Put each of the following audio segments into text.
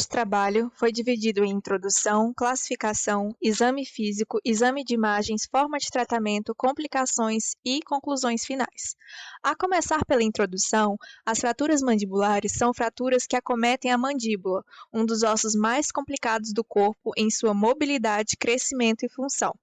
trabalho foi dividido em introdução, classificação, exame físico, exame de imagens, forma de tratamento, complicações e conclusões finais. A começar pela introdução, as fraturas mandibulares são fraturas que acometem a mandíbula, um dos ossos mais complicados do corpo em sua mobilidade, crescimento e função.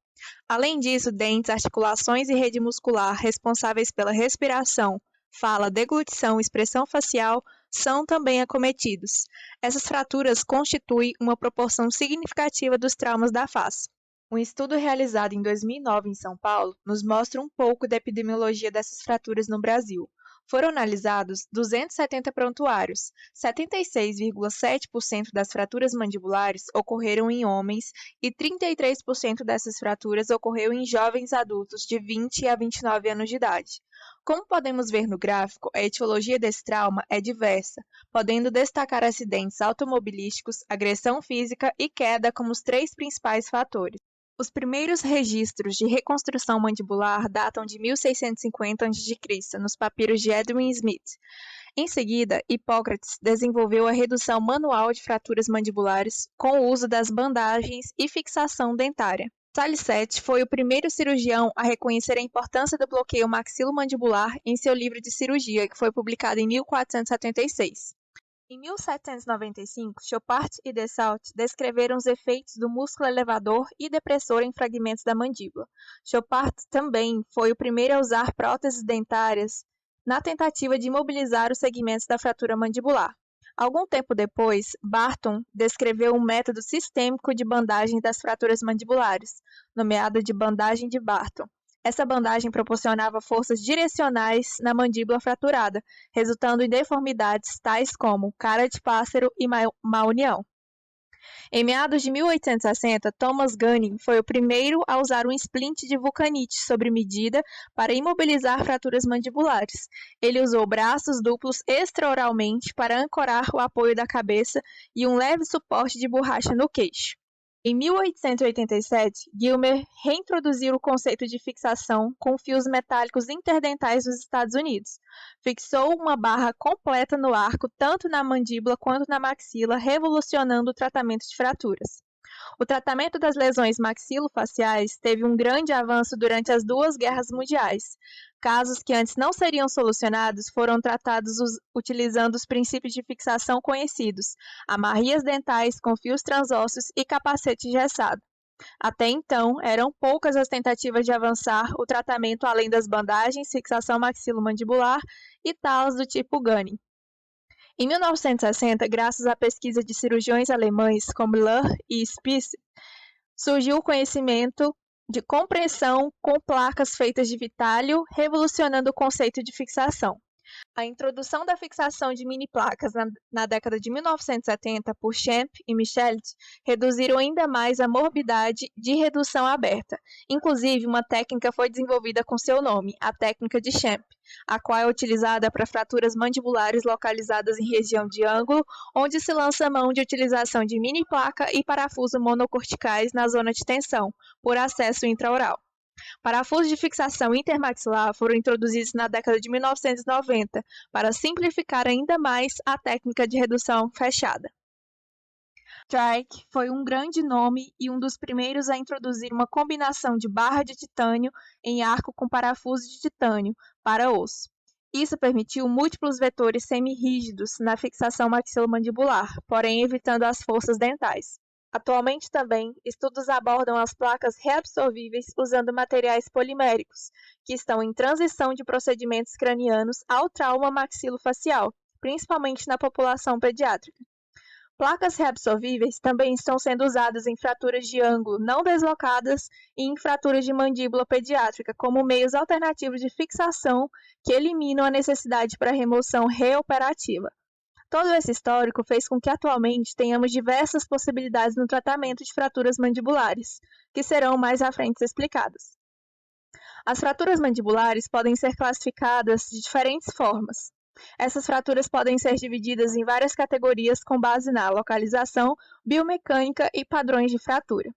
Além disso, dentes, articulações e rede muscular responsáveis pela respiração, fala, deglutição e expressão facial são também acometidos. Essas fraturas constituem uma proporção significativa dos traumas da face. Um estudo realizado em 2009 em São Paulo nos mostra um pouco da epidemiologia dessas fraturas no Brasil. Foram analisados 270 prontuários. 76,7% das fraturas mandibulares ocorreram em homens e 33% dessas fraturas ocorreu em jovens adultos de 20 a 29 anos de idade. Como podemos ver no gráfico, a etiologia desse trauma é diversa, podendo destacar acidentes automobilísticos, agressão física e queda como os três principais fatores. Os primeiros registros de reconstrução mandibular datam de 1650 a.C., nos papiros de Edwin Smith. Em seguida, Hipócrates desenvolveu a redução manual de fraturas mandibulares com o uso das bandagens e fixação dentária. Salicete foi o primeiro cirurgião a reconhecer a importância do bloqueio maxilomandibular em seu livro de cirurgia, que foi publicado em 1476. Em 1795, Chopart e Dessault descreveram os efeitos do músculo elevador e depressor em fragmentos da mandíbula. Chopart também foi o primeiro a usar próteses dentárias na tentativa de imobilizar os segmentos da fratura mandibular. Algum tempo depois, Barton descreveu um método sistêmico de bandagem das fraturas mandibulares, nomeado de bandagem de Barton. Essa bandagem proporcionava forças direcionais na mandíbula fraturada, resultando em deformidades tais como cara de pássaro e má união. Em meados de 1860, Thomas Gunning foi o primeiro a usar um splint de vulcanite sobre medida para imobilizar fraturas mandibulares. Ele usou braços duplos extraoralmente para ancorar o apoio da cabeça e um leve suporte de borracha no queixo. Em 1887, Gilmer reintroduziu o conceito de fixação com fios metálicos interdentais nos Estados Unidos. Fixou uma barra completa no arco, tanto na mandíbula quanto na maxila, revolucionando o tratamento de fraturas. O tratamento das lesões maxilofaciais teve um grande avanço durante as duas guerras mundiais. Casos que antes não seriam solucionados foram tratados utilizando os princípios de fixação conhecidos, amarrias dentais com fios transósseos e capacete engessado. Até então, eram poucas as tentativas de avançar o tratamento além das bandagens, fixação maxilomandibular e talas do tipo Gunning. Em 1960, graças à pesquisa de cirurgiões alemães como Löhr e Spiess, surgiu o conhecimento de compressão com placas feitas de vitalio, revolucionando o conceito de fixação. A introdução da fixação de mini-placas na década de 1970 por Schempp e Michelet reduziram ainda mais a morbidade de redução aberta. Inclusive, uma técnica foi desenvolvida com seu nome, a técnica de Schempp, a qual é utilizada para fraturas mandibulares localizadas em região de ângulo, onde se lança mão de utilização de mini-placa e parafuso monocorticais na zona de tensão, por acesso intraoral. Parafusos de fixação intermaxilar foram introduzidos na década de 1990 para simplificar ainda mais a técnica de redução fechada. Strike foi um grande nome e um dos primeiros a introduzir uma combinação de barra de titânio em arco com parafuso de titânio para osso. Isso permitiu múltiplos vetores semi-rígidos na fixação maxilomandibular, porém evitando as forças dentais. Atualmente também, estudos abordam as placas reabsorvíveis usando materiais poliméricos, que estão em transição de procedimentos cranianos ao trauma maxilofacial, principalmente na população pediátrica. Placas reabsorvíveis também estão sendo usadas em fraturas de ângulo não deslocadas e em fraturas de mandíbula pediátrica como meios alternativos de fixação que eliminam a necessidade para remoção reoperativa. Todo esse histórico fez com que atualmente tenhamos diversas possibilidades no tratamento de fraturas mandibulares, que serão mais à frente explicadas. As fraturas mandibulares podem ser classificadas de diferentes formas. Essas fraturas podem ser divididas em várias categorias com base na localização, biomecânica e padrões de fratura.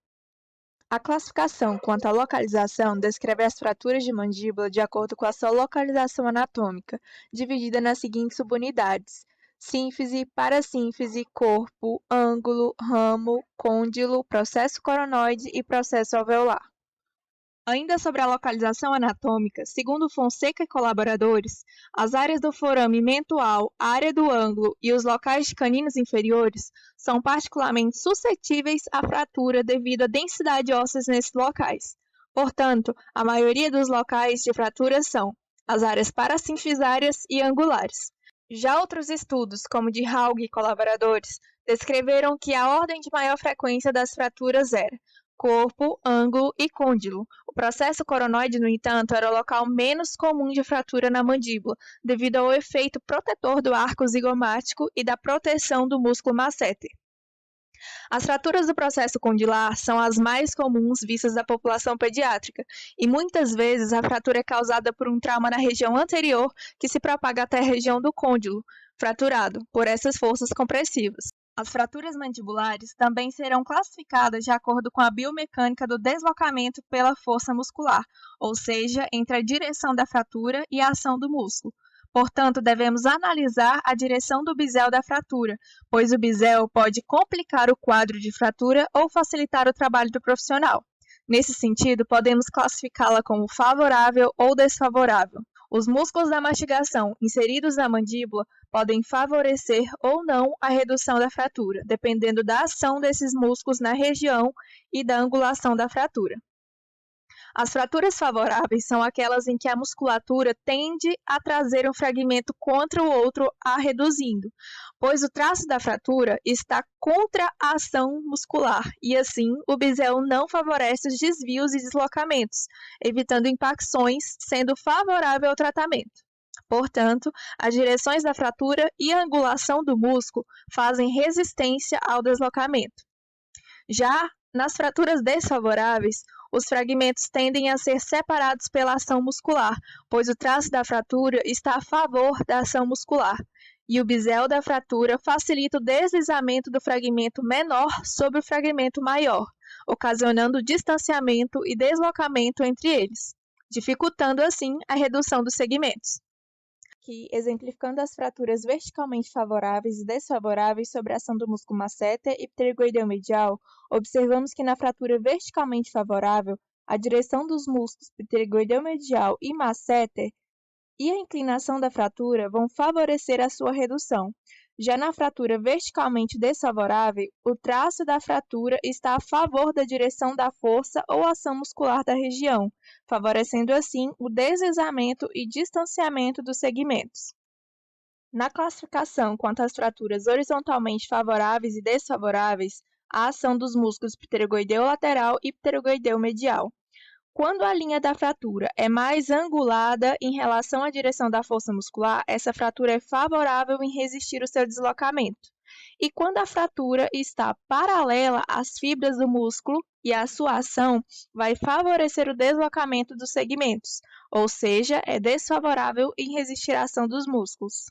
A classificação quanto à localização descreve as fraturas de mandíbula de acordo com a sua localização anatômica, dividida nas seguintes subunidades: sínfise, parasínfise, corpo, ângulo, ramo, côndilo, processo coronoide e processo alveolar. Ainda sobre a localização anatômica, segundo Fonseca e colaboradores, as áreas do forame mentual, a área do ângulo e os locais de caninos inferiores são particularmente suscetíveis à fratura devido à densidade óssea nesses locais. Portanto, a maioria dos locais de fratura são as áreas parasínfisárias e angulares. Já outros estudos, como de Haug e colaboradores, descreveram que a ordem de maior frequência das fraturas era corpo, ângulo e côndilo. O processo coronoide, no entanto, era o local menos comum de fratura na mandíbula, devido ao efeito protetor do arco zigomático e da proteção do músculo masseter. As fraturas do processo condilar são as mais comuns vistas da população pediátrica, e muitas vezes a fratura é causada por um trauma na região anterior que se propaga até a região do côndilo, fraturado por essas forças compressivas. As fraturas mandibulares também serão classificadas de acordo com a biomecânica do deslocamento pela força muscular, ou seja, entre a direção da fratura e a ação do músculo. Portanto, devemos analisar a direção do bisel da fratura, pois o bisel pode complicar o quadro de fratura ou facilitar o trabalho do profissional. Nesse sentido, podemos classificá-la como favorável ou desfavorável. Os músculos da mastigação inseridos na mandíbula podem favorecer ou não a redução da fratura, dependendo da ação desses músculos na região e da angulação da fratura. As fraturas favoráveis são aquelas em que a musculatura tende a trazer um fragmento contra o outro, a reduzindo, pois o traço da fratura está contra a ação muscular e, assim, o bisel não favorece os desvios e deslocamentos, evitando impacções, sendo favorável ao tratamento. Portanto, as direções da fratura e a angulação do músculo fazem resistência ao deslocamento. Já nas fraturas desfavoráveis, os fragmentos tendem a ser separados pela ação muscular, pois o traço da fratura está a favor da ação muscular, e o bisel da fratura facilita o deslizamento do fragmento menor sobre o fragmento maior, ocasionando distanciamento e deslocamento entre eles, dificultando assim a redução dos segmentos. Aqui, exemplificando as fraturas verticalmente favoráveis e desfavoráveis sobre a ação do músculo masseter e pterygoideu medial, observamos que na fratura verticalmente favorável, a direção dos músculos pterygoideu medial e masseter e a inclinação da fratura vão favorecer a sua redução. Já na fratura verticalmente desfavorável, o traço da fratura está a favor da direção da força ou ação muscular da região, favorecendo assim o deslizamento e distanciamento dos segmentos. Na classificação quanto às fraturas horizontalmente favoráveis e desfavoráveis, a ação dos músculos pterygoideu lateral e pterygoideu medial. Quando a linha da fratura é mais angulada em relação à direção da força muscular, essa fratura é favorável em resistir ao seu deslocamento. E quando a fratura está paralela às fibras do músculo e a sua ação vai favorecer o deslocamento dos segmentos, ou seja, é desfavorável em resistir à ação dos músculos.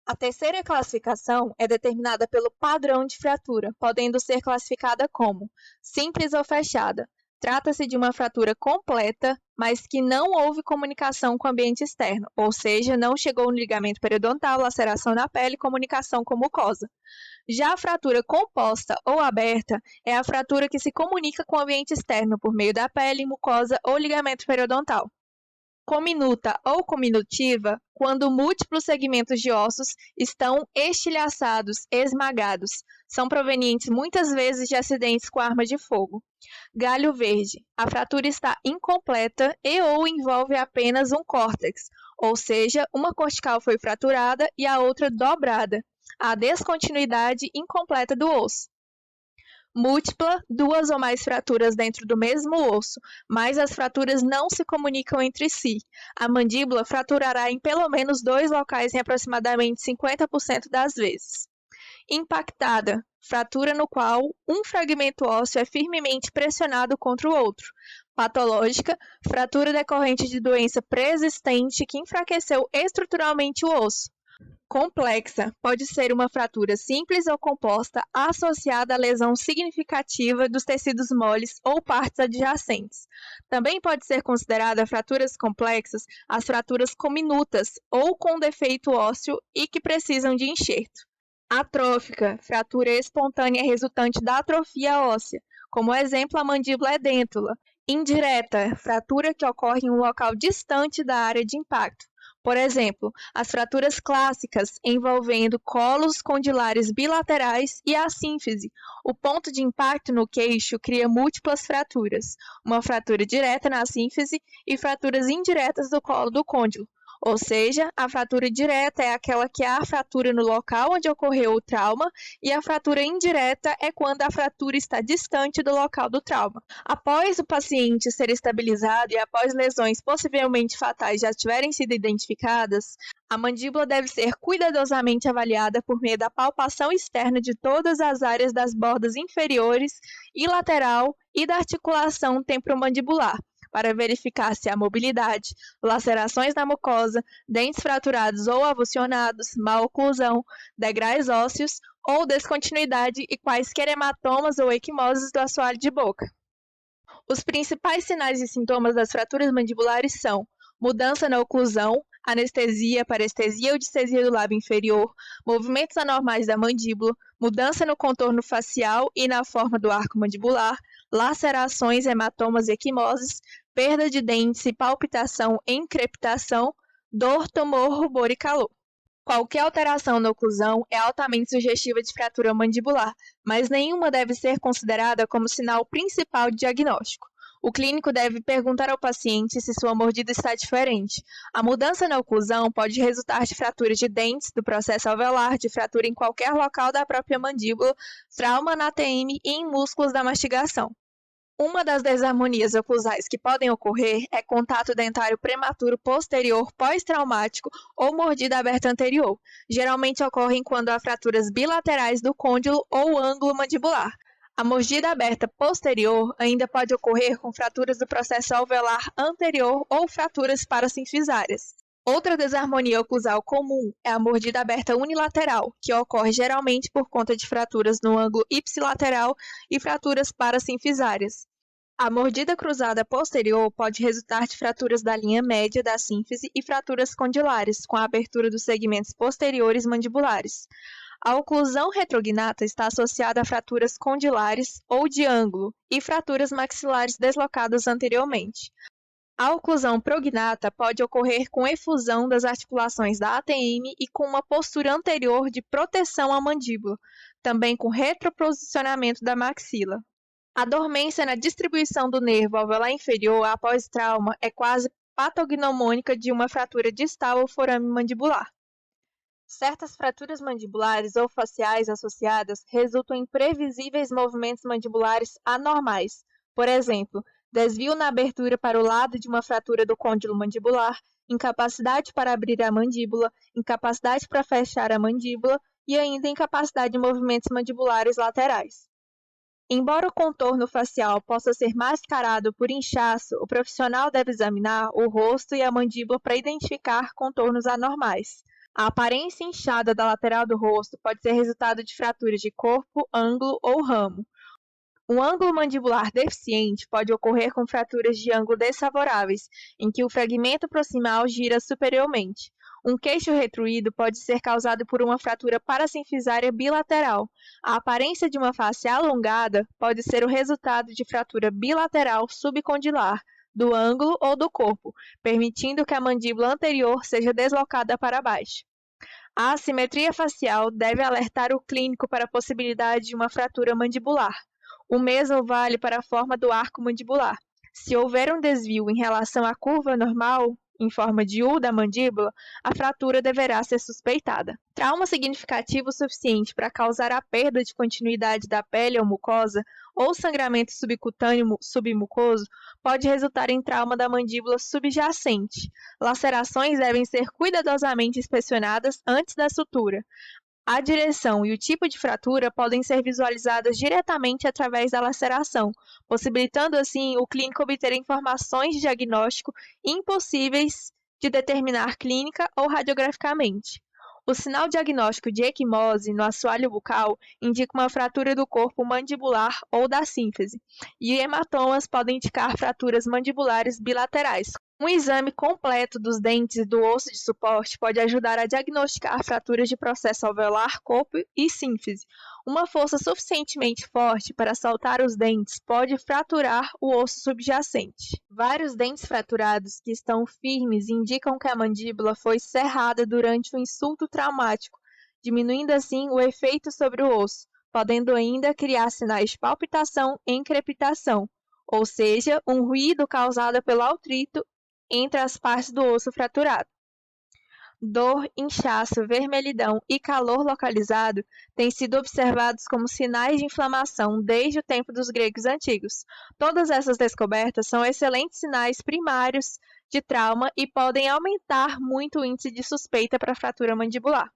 A terceira classificação é determinada pelo padrão de fratura, podendo ser classificada como simples ou fechada. Trata-se de uma fratura completa, mas que não houve comunicação com o ambiente externo, ou seja, não chegou no ligamento periodontal, laceração na pele e comunicação com mucosa. Já a fratura composta ou aberta é a fratura que se comunica com o ambiente externo por meio da pele, mucosa ou ligamento periodontal. Cominuta ou cominutiva, quando múltiplos segmentos de ossos estão estilhaçados, esmagados. São provenientes muitas vezes de acidentes com arma de fogo. Galho verde. A fratura está incompleta e ou envolve apenas um córtex, ou seja, uma cortical foi fraturada e a outra dobrada. A descontinuidade incompleta do osso. Múltipla, duas ou mais fraturas dentro do mesmo osso, mas as fraturas não se comunicam entre si. A mandíbula fraturará em pelo menos dois locais em aproximadamente 50% das vezes. Impactada, fratura no qual um fragmento ósseo é firmemente pressionado contra o outro. Patológica, fratura decorrente de doença preexistente que enfraqueceu estruturalmente o osso. Complexa pode ser uma fratura simples ou composta associada a lesão significativa dos tecidos moles ou partes adjacentes. Também pode ser considerada fraturas complexas as fraturas cominutas ou com defeito ósseo e que precisam de enxerto. Atrófica, fratura espontânea resultante da atrofia óssea, como exemplo a mandíbula edêntula. Indireta, fratura que ocorre em um local distante da área de impacto. Por exemplo, as fraturas clássicas envolvendo colos condilares bilaterais e a sínfise. O ponto de impacto no queixo cria múltiplas fraturas, uma fratura direta na sínfise e fraturas indiretas do colo do côndilo. Ou seja, a fratura direta é aquela que há fratura no local onde ocorreu o trauma, e a fratura indireta é quando a fratura está distante do local do trauma. Após o paciente ser estabilizado e após lesões possivelmente fatais já tiverem sido identificadas, a mandíbula deve ser cuidadosamente avaliada por meio da palpação externa de todas as áreas das bordas inferiores e lateral e da articulação temporomandibular, para verificar se há mobilidade, lacerações na mucosa, dentes fraturados ou avulsionados, má oclusão, degraus ósseos ou descontinuidade e quaisquer hematomas ou equimoses do assoalho de boca. Os principais sinais e sintomas das fraturas mandibulares são mudança na oclusão, anestesia, parestesia ou distesia do lábio inferior, movimentos anormais da mandíbula, mudança no contorno facial e na forma do arco mandibular, lacerações, hematomas e equimoses, perda de dentes e palpitação em crepitação, dor, tremor, rubor e calor. Qualquer alteração na oclusão é altamente sugestiva de fratura mandibular, mas nenhuma deve ser considerada como sinal principal de diagnóstico. O clínico deve perguntar ao paciente se sua mordida está diferente. A mudança na oclusão pode resultar de fratura de dentes, do processo alveolar, de fratura em qualquer local da própria mandíbula, trauma na TM e em músculos da mastigação. Uma das desarmonias oclusais que podem ocorrer é contato dentário prematuro posterior pós-traumático ou mordida aberta anterior. Geralmente ocorrem quando há fraturas bilaterais do côndilo ou ângulo mandibular. A mordida aberta posterior ainda pode ocorrer com fraturas do processo alveolar anterior ou fraturas parasinfisárias. Outra desarmonia oclusal comum é a mordida aberta unilateral, que ocorre geralmente por conta de fraturas no ângulo ipsilateral e fraturas parasinfisárias. A mordida cruzada posterior pode resultar de fraturas da linha média da sínfise e fraturas condilares, com a abertura dos segmentos posteriores mandibulares. A oclusão retrognata está associada a fraturas condilares ou de ângulo e fraturas maxilares deslocadas anteriormente. A oclusão prognata pode ocorrer com efusão das articulações da ATM e com uma postura anterior de proteção à mandíbula, também com retroposicionamento da maxila. A dormência na distribuição do nervo alveolar inferior após trauma é quase patognomônica de uma fratura distal ou forame mandibular. Certas fraturas mandibulares ou faciais associadas resultam em previsíveis movimentos mandibulares anormais. Por exemplo, desvio na abertura para o lado de uma fratura do côndilo mandibular, incapacidade para abrir a mandíbula, incapacidade para fechar a mandíbula e ainda incapacidade de movimentos mandibulares laterais. Embora o contorno facial possa ser mascarado por inchaço, o profissional deve examinar o rosto e a mandíbula para identificar contornos anormais. A aparência inchada da lateral do rosto pode ser resultado de fraturas de corpo, ângulo ou ramo. Um ângulo mandibular deficiente pode ocorrer com fraturas de ângulo desfavoráveis, em que o fragmento proximal gira superiormente. Um queixo retruído pode ser causado por uma fratura parasinfisária bilateral. A aparência de uma face alongada pode ser o resultado de fratura bilateral subcondilar, do ângulo ou do corpo, permitindo que a mandíbula anterior seja deslocada para baixo. A assimetria facial deve alertar o clínico para a possibilidade de uma fratura mandibular. O mesmo vale para a forma do arco mandibular. Se houver um desvio em relação à curva normal, em forma de U da mandíbula, a fratura deverá ser suspeitada. Trauma significativo suficiente para causar a perda de continuidade da pele ou mucosa ou sangramento subcutâneo submucoso pode resultar em trauma da mandíbula subjacente. Lacerações devem ser cuidadosamente inspecionadas antes da sutura. A direção e o tipo de fratura podem ser visualizadas diretamente através da laceração, possibilitando assim o clínico obter informações de diagnóstico impossíveis de determinar clínica ou radiograficamente. O sinal diagnóstico de equimose no assoalho bucal indica uma fratura do corpo mandibular ou da sínfise, e hematomas podem indicar fraturas mandibulares bilaterais. Um exame completo dos dentes e do osso de suporte pode ajudar a diagnosticar fraturas de processo alveolar, corpo e sínfise. Uma força suficientemente forte para soltar os dentes pode fraturar o osso subjacente. Vários dentes fraturados que estão firmes indicam que a mandíbula foi cerrada durante um insulto traumático, diminuindo assim o efeito sobre o osso, podendo ainda criar sinais de palpitação e crepitação, ou seja, um ruído causado pelo atrito entre as partes do osso fraturado. Dor, inchaço, vermelhidão e calor localizado têm sido observados como sinais de inflamação desde o tempo dos gregos antigos. Todas essas descobertas são excelentes sinais primários de trauma e podem aumentar muito o índice de suspeita para fratura mandibular.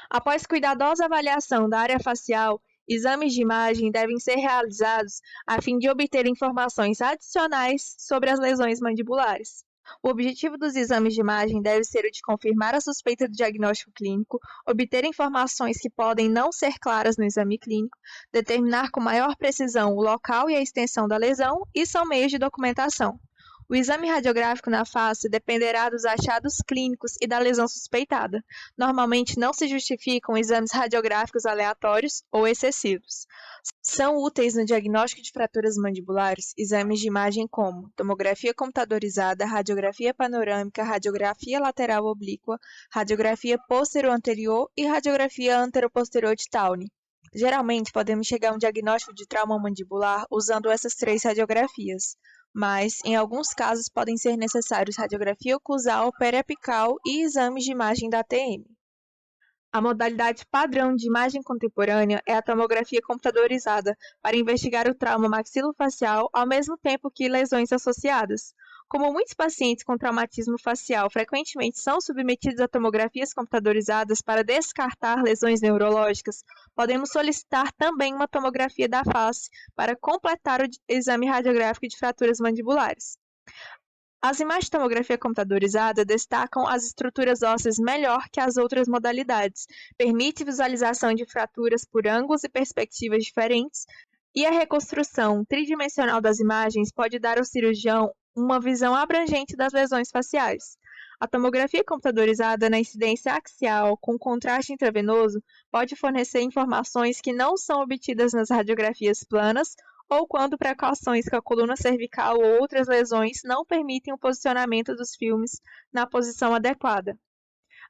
Após cuidadosa avaliação da área facial, exames de imagem devem ser realizados a fim de obter informações adicionais sobre as lesões mandibulares. O objetivo dos exames de imagem deve ser o de confirmar a suspeita do diagnóstico clínico, obter informações que podem não ser claras no exame clínico, determinar com maior precisão o local e a extensão da lesão e são meios de documentação. O exame radiográfico na face dependerá dos achados clínicos e da lesão suspeitada. Normalmente não se justificam exames radiográficos aleatórios ou excessivos. São úteis no diagnóstico de fraturas mandibulares exames de imagem como tomografia computadorizada, radiografia panorâmica, radiografia lateral oblíqua, radiografia posterior-anterior e radiografia anteroposterior de Towne. Geralmente, podemos chegar a um diagnóstico de trauma mandibular usando essas 3 radiografias, mas, em alguns casos, podem ser necessários radiografia oclusal, periapical e exames de imagem da ATM. A modalidade padrão de imagem contemporânea é a tomografia computadorizada, para investigar o trauma maxilofacial ao mesmo tempo que lesões associadas. Como muitos pacientes com traumatismo facial frequentemente são submetidos a tomografias computadorizadas para descartar lesões neurológicas, podemos solicitar também uma tomografia da face para completar o exame radiográfico de fraturas mandibulares. As imagens de tomografia computadorizada destacam as estruturas ósseas melhor que as outras modalidades, permite visualização de fraturas por ângulos e perspectivas diferentes, e a reconstrução tridimensional das imagens pode dar ao cirurgião uma visão abrangente das lesões faciais. A tomografia computadorizada na incidência axial com contraste intravenoso pode fornecer informações que não são obtidas nas radiografias planas ou quando precauções com a coluna cervical ou outras lesões não permitem o posicionamento dos filmes na posição adequada.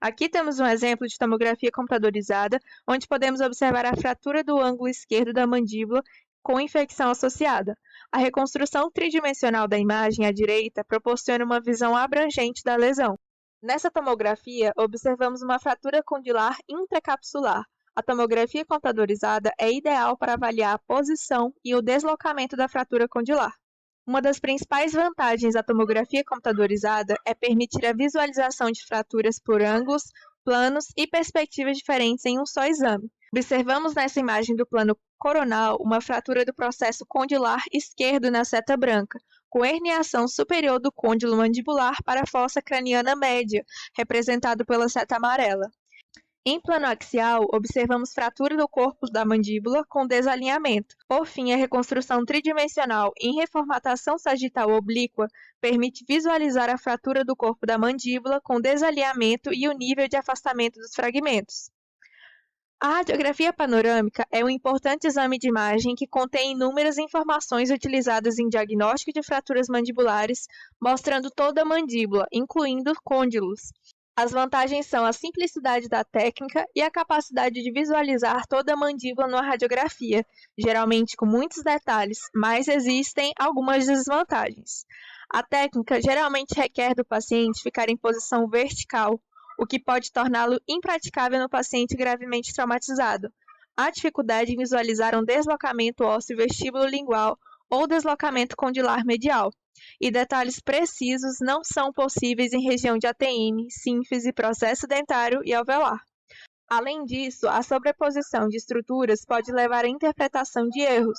Aqui temos um exemplo de tomografia computadorizada, onde podemos observar a fratura do ângulo esquerdo da mandíbula com infecção associada. A reconstrução tridimensional da imagem à direita proporciona uma visão abrangente da lesão. Nessa tomografia, observamos uma fratura condilar intracapsular. A tomografia computadorizada é ideal para avaliar a posição e o deslocamento da fratura condilar. Uma das principais vantagens da tomografia computadorizada é permitir a visualização de fraturas por ângulos, planos e perspectivas diferentes em um só exame. Observamos nessa imagem do plano coronal uma fratura do processo condilar esquerdo na seta branca, com herniação superior do côndilo mandibular para a fossa craniana média, representado pela seta amarela. Em plano axial, observamos fratura do corpo da mandíbula com desalinhamento. Por fim, a reconstrução tridimensional em reformatação sagital oblíqua permite visualizar a fratura do corpo da mandíbula com desalinhamento e o nível de afastamento dos fragmentos. A radiografia panorâmica é um importante exame de imagem que contém inúmeras informações utilizadas em diagnóstico de fraturas mandibulares, mostrando toda a mandíbula, incluindo côndilos. As vantagens são a simplicidade da técnica e a capacidade de visualizar toda a mandíbula numa radiografia, geralmente com muitos detalhes, mas existem algumas desvantagens. A técnica geralmente requer do paciente ficar em posição vertical, o que pode torná-lo impraticável no paciente gravemente traumatizado. Há dificuldade em visualizar um deslocamento ósseo vestíbulo-lingual ou deslocamento condilar medial, e detalhes precisos não são possíveis em região de ATM, sínfise, processo dentário e alveolar. Além disso, a sobreposição de estruturas pode levar à interpretação de erros.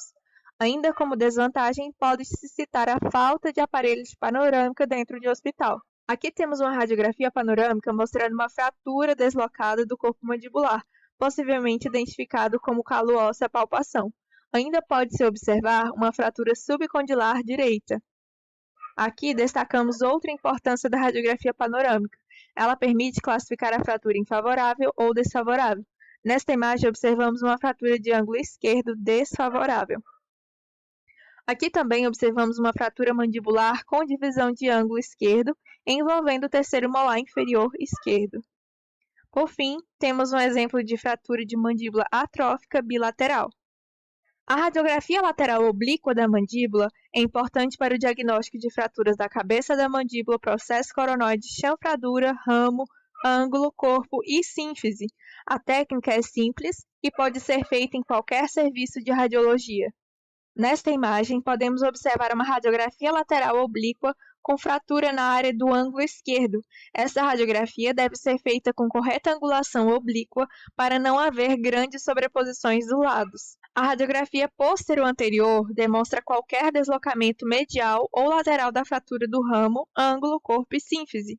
Ainda como desvantagem, pode-se citar a falta de aparelhos de panorâmica dentro de hospital. Aqui temos uma radiografia panorâmica mostrando uma fratura deslocada do corpo mandibular, possivelmente identificado como calo ósseo à palpação. Ainda pode-se observar uma fratura subcondilar direita. Aqui destacamos outra importância da radiografia panorâmica. Ela permite classificar a fratura em favorável ou desfavorável. Nesta imagem, observamos uma fratura de ângulo esquerdo desfavorável. Aqui também observamos uma fratura mandibular com divisão de ângulo esquerdo, envolvendo o terceiro molar inferior esquerdo. Por fim, temos um exemplo de fratura de mandíbula atrófica bilateral. A radiografia lateral oblíqua da mandíbula é importante para o diagnóstico de fraturas da cabeça da mandíbula, processo coronoide, chanfradura, ramo, ângulo, corpo e sínfise. A técnica é simples e pode ser feita em qualquer serviço de radiologia. Nesta imagem, podemos observar uma radiografia lateral oblíqua com fratura na área do ângulo esquerdo. Essa radiografia deve ser feita com correta angulação oblíqua para não haver grandes sobreposições dos lados. A radiografia posterior-anterior demonstra qualquer deslocamento medial ou lateral da fratura do ramo, ângulo, corpo e sínfise.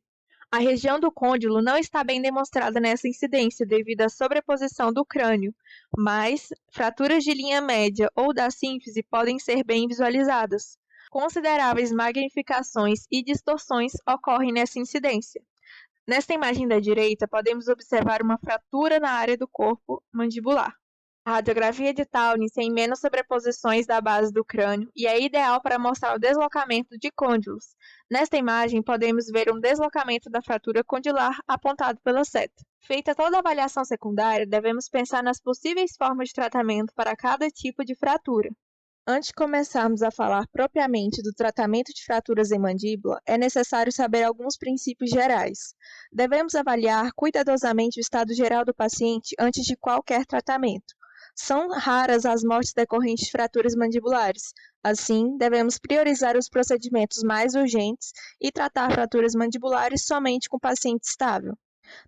A região do côndilo não está bem demonstrada nessa incidência devido à sobreposição do crânio, mas fraturas de linha média ou da sínfise podem ser bem visualizadas. Consideráveis magnificações e distorções ocorrem nessa incidência. Nesta imagem da direita, podemos observar uma fratura na área do corpo mandibular. A radiografia de Townes tem menos sobreposições da base do crânio e é ideal para mostrar o deslocamento de côndilos. Nesta imagem, podemos ver um deslocamento da fratura condilar apontado pela seta. Feita toda a avaliação secundária, devemos pensar nas possíveis formas de tratamento para cada tipo de fratura. Antes de começarmos a falar propriamente do tratamento de fraturas em mandíbula, é necessário saber alguns princípios gerais. Devemos avaliar cuidadosamente o estado geral do paciente antes de qualquer tratamento. São raras as mortes decorrentes de fraturas mandibulares. Assim, devemos priorizar os procedimentos mais urgentes e tratar fraturas mandibulares somente com paciente estável.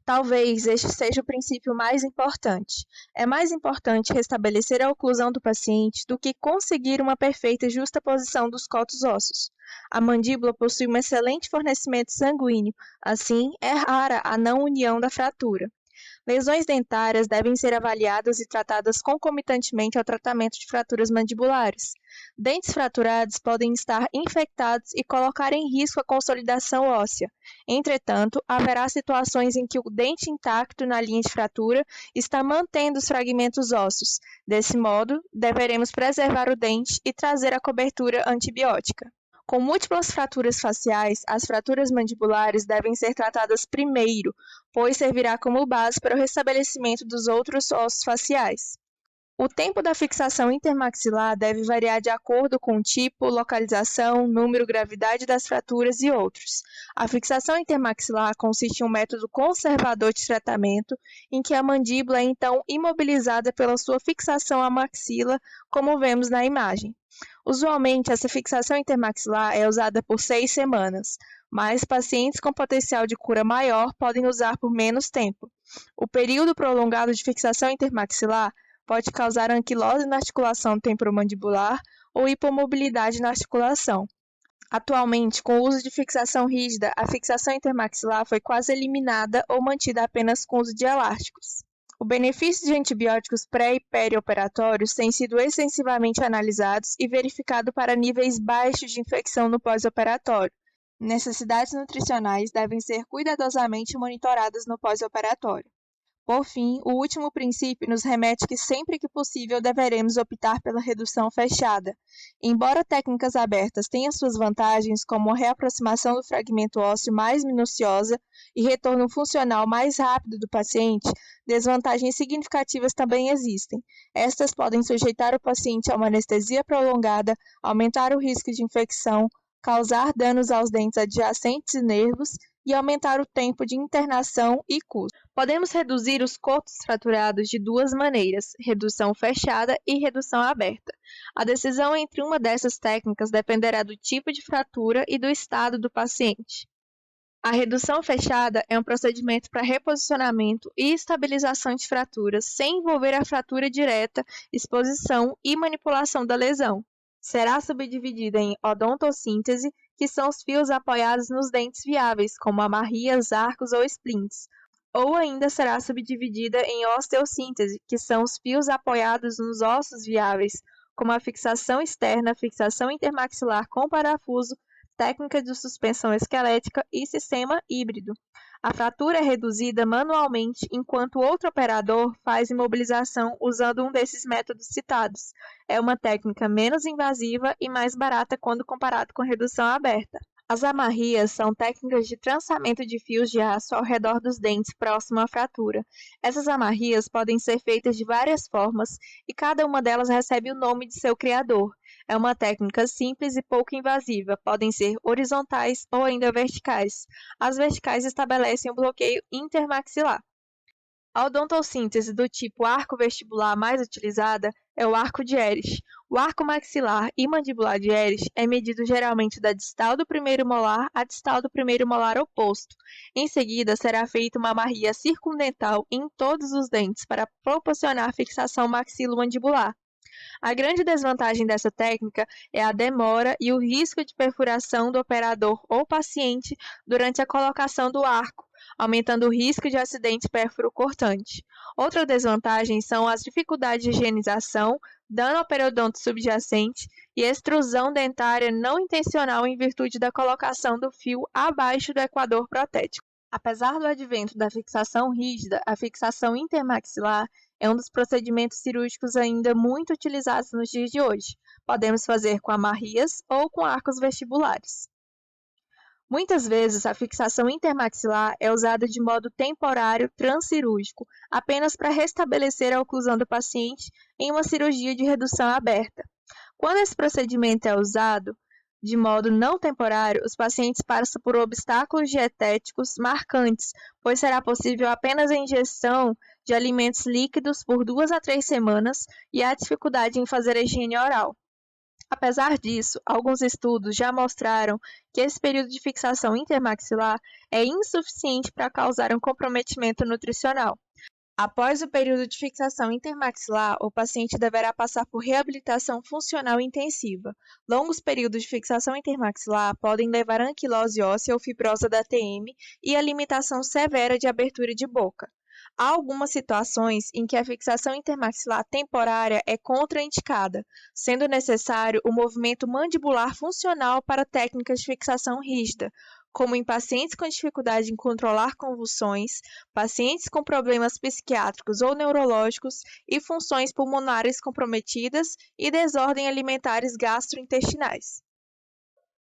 Talvez este seja o princípio mais importante. É mais importante restabelecer a oclusão do paciente do que conseguir uma perfeita justaposição dos cotos ósseos. A mandíbula possui um excelente fornecimento sanguíneo, assim, é rara a não união da fratura. Lesões dentárias devem ser avaliadas e tratadas concomitantemente ao tratamento de fraturas mandibulares. Dentes fraturados podem estar infectados e colocar em risco a consolidação óssea. Entretanto, haverá situações em que o dente intacto na linha de fratura está mantendo os fragmentos ósseos. Desse modo, deveremos preservar o dente e trazer a cobertura antibiótica. Com múltiplas fraturas faciais, as fraturas mandibulares devem ser tratadas primeiro, pois servirá como base para o restabelecimento dos outros ossos faciais. O tempo da fixação intermaxilar deve variar de acordo com o tipo, localização, número, gravidade das fraturas e outros. A fixação intermaxilar consiste em um método conservador de tratamento, em que a mandíbula é então imobilizada pela sua fixação à maxila, como vemos na imagem. Usualmente, essa fixação intermaxilar é usada por 6 semanas, mas pacientes com potencial de cura maior podem usar por menos tempo. O período prolongado de fixação intermaxilar pode causar anquilose na articulação temporomandibular ou hipomobilidade na articulação. Atualmente, com o uso de fixação rígida, a fixação intermaxilar foi quase eliminada ou mantida apenas com o uso de elásticos. O benefício de antibióticos pré- e perioperatórios tem sido extensivamente analisados e verificado para níveis baixos de infecção no pós-operatório. Necessidades nutricionais devem ser cuidadosamente monitoradas no pós-operatório. Por fim, o último princípio nos remete que sempre que possível deveremos optar pela redução fechada. Embora técnicas abertas tenham suas vantagens, como a reaproximação do fragmento ósseo mais minuciosa e retorno funcional mais rápido do paciente, desvantagens significativas também existem. Estas podem sujeitar o paciente a uma anestesia prolongada, aumentar o risco de infecção, causar danos aos dentes adjacentes e nervos e aumentar o tempo de internação e custo. Podemos reduzir os cotos fraturados de duas maneiras, redução fechada e redução aberta. A decisão entre uma dessas técnicas dependerá do tipo de fratura e do estado do paciente. A redução fechada é um procedimento para reposicionamento e estabilização de fraturas sem envolver a fratura direta, exposição e manipulação da lesão. Será subdividida em odontossíntese, que são os fios apoiados nos dentes viáveis, como amarrias, arcos ou splints. Ou ainda será subdividida em osteossíntese, que são os fios apoiados nos ossos viáveis, como a fixação externa, fixação intermaxilar com parafuso, técnica de suspensão esquelética e sistema híbrido. A fratura é reduzida manualmente, enquanto outro operador faz imobilização usando um desses métodos citados. É uma técnica menos invasiva e mais barata quando comparado com redução aberta. As amarrias são técnicas de trançamento de fios de aço ao redor dos dentes próximo à fratura. Essas amarrias podem ser feitas de várias formas e cada uma delas recebe o nome de seu criador. É uma técnica simples e pouco invasiva, podem ser horizontais ou ainda verticais. As verticais estabelecem o bloqueio intermaxilar. A odontossíntese do tipo arco vestibular mais utilizada é o arco de Ehrlich. O arco maxilar e mandibular de Ehrlich é medido geralmente da distal do primeiro molar à distal do primeiro molar oposto. Em seguida, será feita uma amarria circundental em todos os dentes para proporcionar fixação maxilomandibular. A grande desvantagem dessa técnica é a demora e o risco de perfuração do operador ou paciente durante a colocação do arco, aumentando o risco de acidente pérfuro-cortante. Outra desvantagem são as dificuldades de higienização, dano ao periodonto subjacente e extrusão dentária não intencional em virtude da colocação do fio abaixo do equador protético. Apesar do advento da fixação rígida, a fixação intermaxilar é um dos procedimentos cirúrgicos ainda muito utilizados nos dias de hoje. Podemos fazer com amarrias ou com arcos vestibulares. Muitas vezes, a fixação intermaxilar é usada de modo temporário transcirúrgico, apenas para restabelecer a oclusão do paciente em uma cirurgia de redução aberta. Quando esse procedimento é usado de modo não temporário, os pacientes passam por obstáculos dietéticos marcantes, pois será possível apenas a ingestão de alimentos líquidos por 2 a 3 semanas e há dificuldade em fazer a higiene oral. Apesar disso, alguns estudos já mostraram que esse período de fixação intermaxilar é insuficiente para causar um comprometimento nutricional. Após o período de fixação intermaxilar, o paciente deverá passar por reabilitação funcional intensiva. Longos períodos de fixação intermaxilar podem levar à anquilose óssea ou fibrosa da TM e à limitação severa de abertura de boca. Há algumas situações em que a fixação intermaxilar temporária é contraindicada, sendo necessário o movimento mandibular funcional para técnicas de fixação rígida, como em pacientes com dificuldade em controlar convulsões, pacientes com problemas psiquiátricos ou neurológicos e funções pulmonares comprometidas e desordens alimentares gastrointestinais.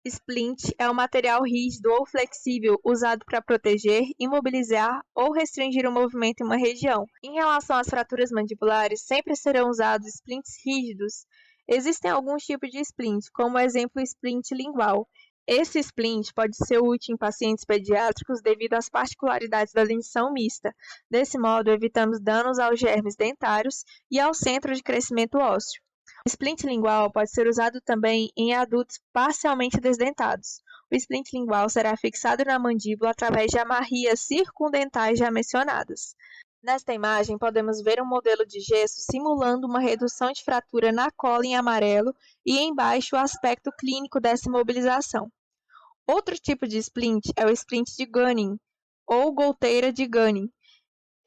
Splint é um material rígido ou flexível usado para proteger, imobilizar ou restringir o movimento em uma região. Em relação às fraturas mandibulares, sempre serão usados splints rígidos. Existem alguns tipos de splint, como o exemplo splint lingual. Esse splint pode ser útil em pacientes pediátricos devido às particularidades da dentição mista. Desse modo, evitamos danos aos germes dentários e ao centro de crescimento ósseo. O splint lingual pode ser usado também em adultos parcialmente desdentados. O splint lingual será fixado na mandíbula através de amarrias circundentais já mencionadas. Nesta imagem, podemos ver um modelo de gesso simulando uma redução de fratura na cola em amarelo e embaixo o aspecto clínico dessa imobilização. Outro tipo de splint é o splint de Gunning, ou goteira de Gunning.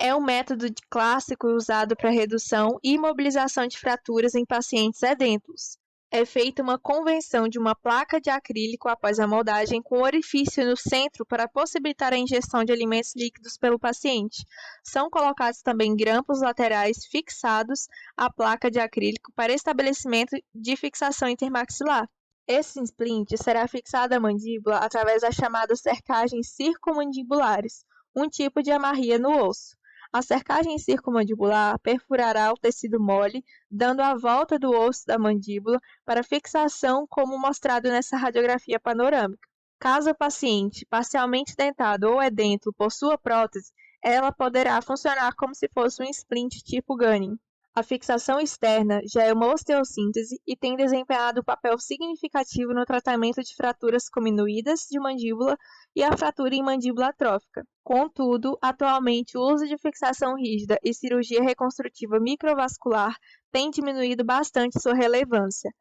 É um método clássico usado para redução e imobilização de fraturas em pacientes edêntulos. É feita uma convenção de uma placa de acrílico após a moldagem com orifício no centro para possibilitar a ingestão de alimentos líquidos pelo paciente. São colocados também grampos laterais fixados à placa de acrílico para estabelecimento de fixação intermaxilar. Esse splint será fixado à mandíbula através das chamadas cercagens circumandibulares, um tipo de amarria no osso. A cercagem circummandibular perfurará o tecido mole, dando a volta do osso da mandíbula para fixação, como mostrado nessa radiografia panorâmica. Caso o paciente parcialmente dentado ou edêntulo possua prótese, ela poderá funcionar como se fosse um splint tipo Gunning. A fixação externa já é uma osteossíntese e tem desempenhado um papel significativo no tratamento de fraturas cominoídas de mandíbula e a fratura em mandíbula atrófica. Contudo, atualmente o uso de fixação rígida e cirurgia reconstrutiva microvascular tem diminuído bastante sua relevância.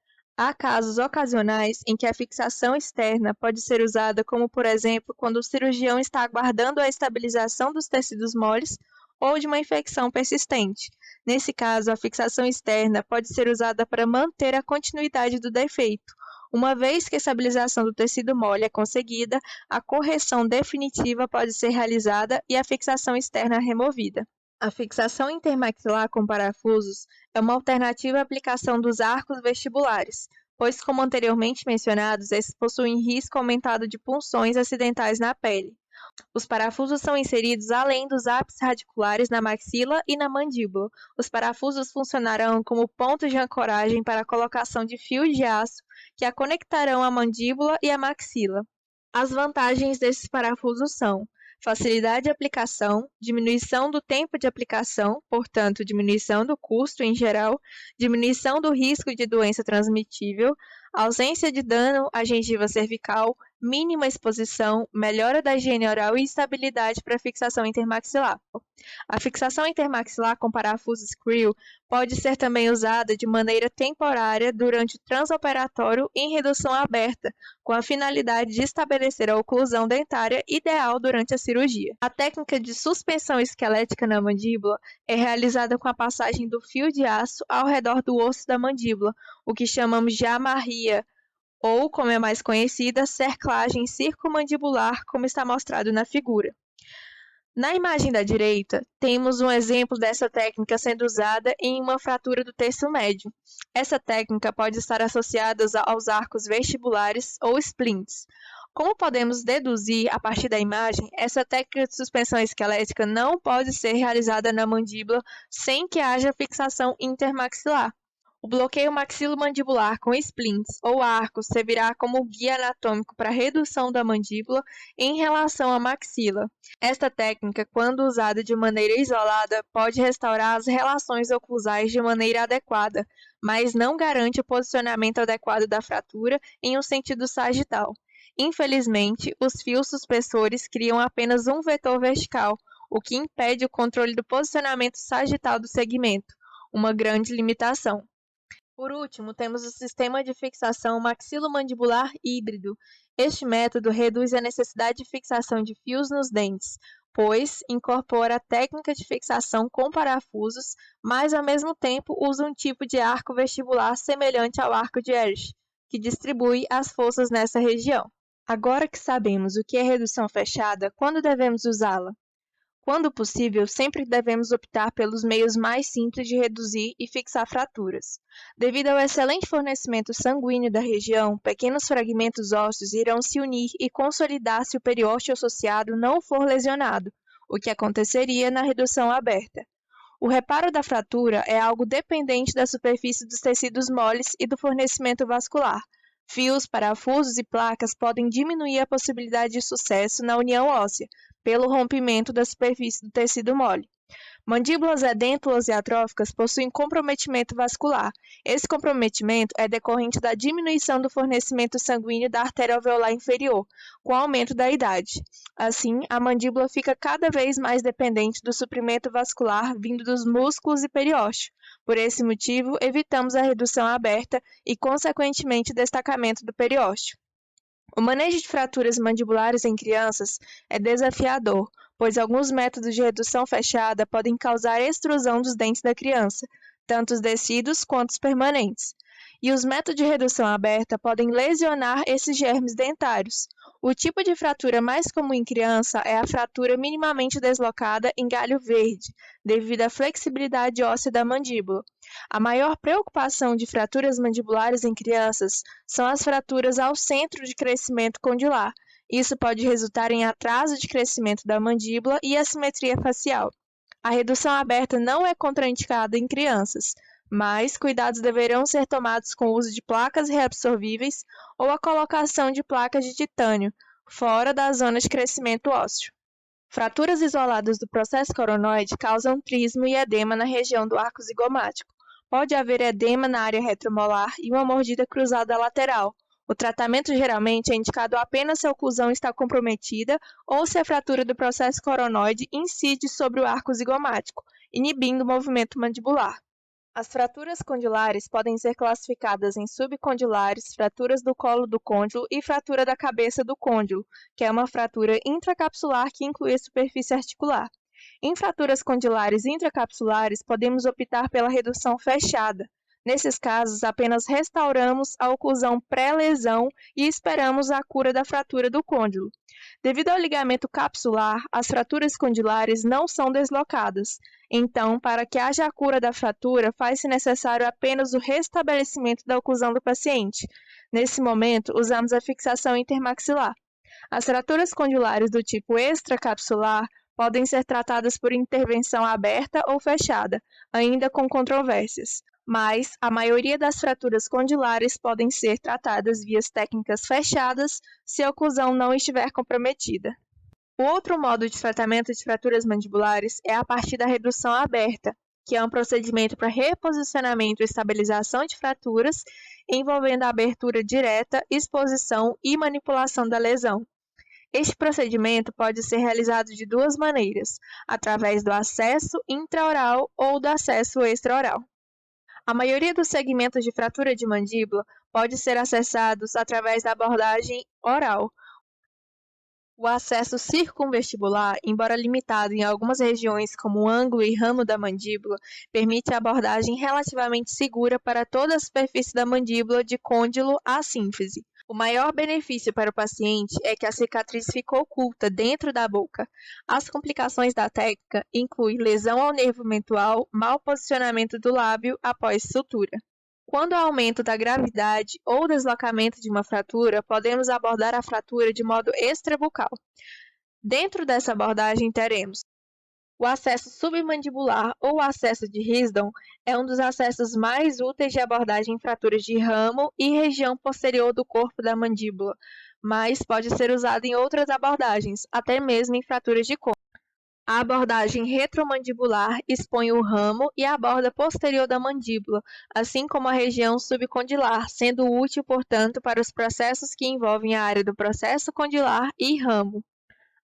Há casos ocasionais em que a fixação externa pode ser usada, como por exemplo, quando o cirurgião está aguardando a estabilização dos tecidos moles ou de uma infecção persistente. Nesse caso, a fixação externa pode ser usada para manter a continuidade do defeito. Uma vez que a estabilização do tecido mole é conseguida, a correção definitiva pode ser realizada e a fixação externa removida. A fixação intermaxilar com parafusos é uma alternativa à aplicação dos arcos vestibulares, pois, como anteriormente mencionados, esses possuem risco aumentado de punções acidentais na pele. Os parafusos são inseridos além dos ápices radiculares na maxila e na mandíbula. Os parafusos funcionarão como pontos de ancoragem para a colocação de fios de aço que a conectarão à mandíbula e à maxila. As vantagens desses parafusos são facilidade de aplicação, diminuição do tempo de aplicação, portanto, diminuição do custo em geral, diminuição do risco de doença transmitível, ausência de dano à gengiva cervical, mínima exposição, melhora da higiene oral e estabilidade para a fixação intermaxilar. A fixação intermaxilar com parafuso screw pode ser também usada de maneira temporária durante o transoperatório em redução aberta, com a finalidade de estabelecer a oclusão dentária ideal durante a cirurgia. A técnica de suspensão esquelética na mandíbula é realizada com a passagem do fio de aço ao redor do osso da mandíbula, o que chamamos de amarria, ou, como é mais conhecida, cerclagem circunmandibular, como está mostrado na figura. Na imagem da direita, temos um exemplo dessa técnica sendo usada em uma fratura do terço médio. Essa técnica pode estar associada aos arcos vestibulares ou splints. Como podemos deduzir a partir da imagem, essa técnica de suspensão esquelética não pode ser realizada na mandíbula sem que haja fixação intermaxilar. O bloqueio maxilomandibular com splints ou arcos servirá como guia anatômico para a redução da mandíbula em relação à maxila. Esta técnica, quando usada de maneira isolada, pode restaurar as relações oclusais de maneira adequada, mas não garante o posicionamento adequado da fratura em um sentido sagital. Infelizmente, os fios suspensores criam apenas um vetor vertical, o que impede o controle do posicionamento sagital do segmento, uma grande limitação. Por último, temos o sistema de fixação maxilomandibular híbrido. Este método reduz a necessidade de fixação de fios nos dentes, pois incorpora a técnica de fixação com parafusos, mas ao mesmo tempo usa um tipo de arco vestibular semelhante ao arco de Erich, que distribui as forças nessa região. Agora que sabemos o que é redução fechada, quando devemos usá-la? Quando possível, sempre devemos optar pelos meios mais simples de reduzir e fixar fraturas. Devido ao excelente fornecimento sanguíneo da região, pequenos fragmentos ósseos irão se unir e consolidar se o periósteo associado não for lesionado, o que aconteceria na redução aberta. O reparo da fratura é algo dependente da superfície dos tecidos moles e do fornecimento vascular. Fios, parafusos e placas podem diminuir a possibilidade de sucesso na união óssea, pelo rompimento da superfície do tecido mole. Mandíbulas edêntulas e atróficas possuem comprometimento vascular. Esse comprometimento é decorrente da diminuição do fornecimento sanguíneo da artéria alveolar inferior, com o aumento da idade. Assim, a mandíbula fica cada vez mais dependente do suprimento vascular vindo dos músculos e periósteo. Por esse motivo, evitamos a redução aberta e, consequentemente, o destacamento do periósteo. O manejo de fraturas mandibulares em crianças é desafiador, pois alguns métodos de redução fechada podem causar extrusão dos dentes da criança, tanto os descidos quanto os permanentes. E os métodos de redução aberta podem lesionar esses germes dentários. O tipo de fratura mais comum em criança é a fratura minimamente deslocada em galho verde, devido à flexibilidade óssea da mandíbula. A maior preocupação de fraturas mandibulares em crianças são as fraturas ao centro de crescimento condilar. Isso pode resultar em atraso de crescimento da mandíbula e assimetria facial. A redução aberta não é contraindicada em crianças, mas cuidados deverão ser tomados com o uso de placas reabsorvíveis ou a colocação de placas de titânio, fora da zona de crescimento ósseo. Fraturas isoladas do processo coronoide causam trismo e edema na região do arco zigomático. Pode haver edema na área retromolar e uma mordida cruzada lateral. O tratamento geralmente é indicado apenas se a oclusão está comprometida ou se a fratura do processo coronoide incide sobre o arco zigomático, inibindo o movimento mandibular. As fraturas condylares podem ser classificadas em subcondylares, fraturas do colo do côndilo e fratura da cabeça do côndilo, que é uma fratura intracapsular que inclui a superfície articular. Em fraturas condylares intracapsulares, podemos optar pela redução fechada. Nesses casos, apenas restauramos a oclusão pré-lesão e esperamos a cura da fratura do côndilo. Devido ao ligamento capsular, as fraturas condylares não são deslocadas. Então, para que haja a cura da fratura, faz-se necessário apenas o restabelecimento da oclusão do paciente. Nesse momento, usamos a fixação intermaxilar. As fraturas condylares do tipo extracapsular podem ser tratadas por intervenção aberta ou fechada, ainda com controvérsias. Mas a maioria das fraturas condylares podem ser tratadas via técnicas fechadas se a oclusão não estiver comprometida. O outro modo de tratamento de fraturas mandibulares é a partir da redução aberta, que é um procedimento para reposicionamento e estabilização de fraturas, envolvendo a abertura direta, exposição e manipulação da lesão. Este procedimento pode ser realizado de duas maneiras, através do acesso intraoral ou do acesso extraoral. A maioria dos segmentos de fratura de mandíbula pode ser acessados através da abordagem oral. O acesso circunvestibular, embora limitado em algumas regiões como o ângulo e ramo da mandíbula, permite a abordagem relativamente segura para toda a superfície da mandíbula de côndilo à sínfise. O maior benefício para o paciente é que a cicatriz fica oculta dentro da boca. As complicações da técnica incluem lesão ao nervo mental, mau posicionamento do lábio após sutura. Quando há aumento da gravidade ou deslocamento de uma fratura, podemos abordar a fratura de modo extrabucal. Dentro dessa abordagem teremos o acesso submandibular ou acesso de Risdon é um dos acessos mais úteis de abordagem em fraturas de ramo e região posterior do corpo da mandíbula, mas pode ser usado em outras abordagens, até mesmo em fraturas de côndilo. A abordagem retromandibular expõe o ramo e a borda posterior da mandíbula, assim como a região subcondilar, sendo útil, portanto, para os processos que envolvem a área do processo condilar e ramo.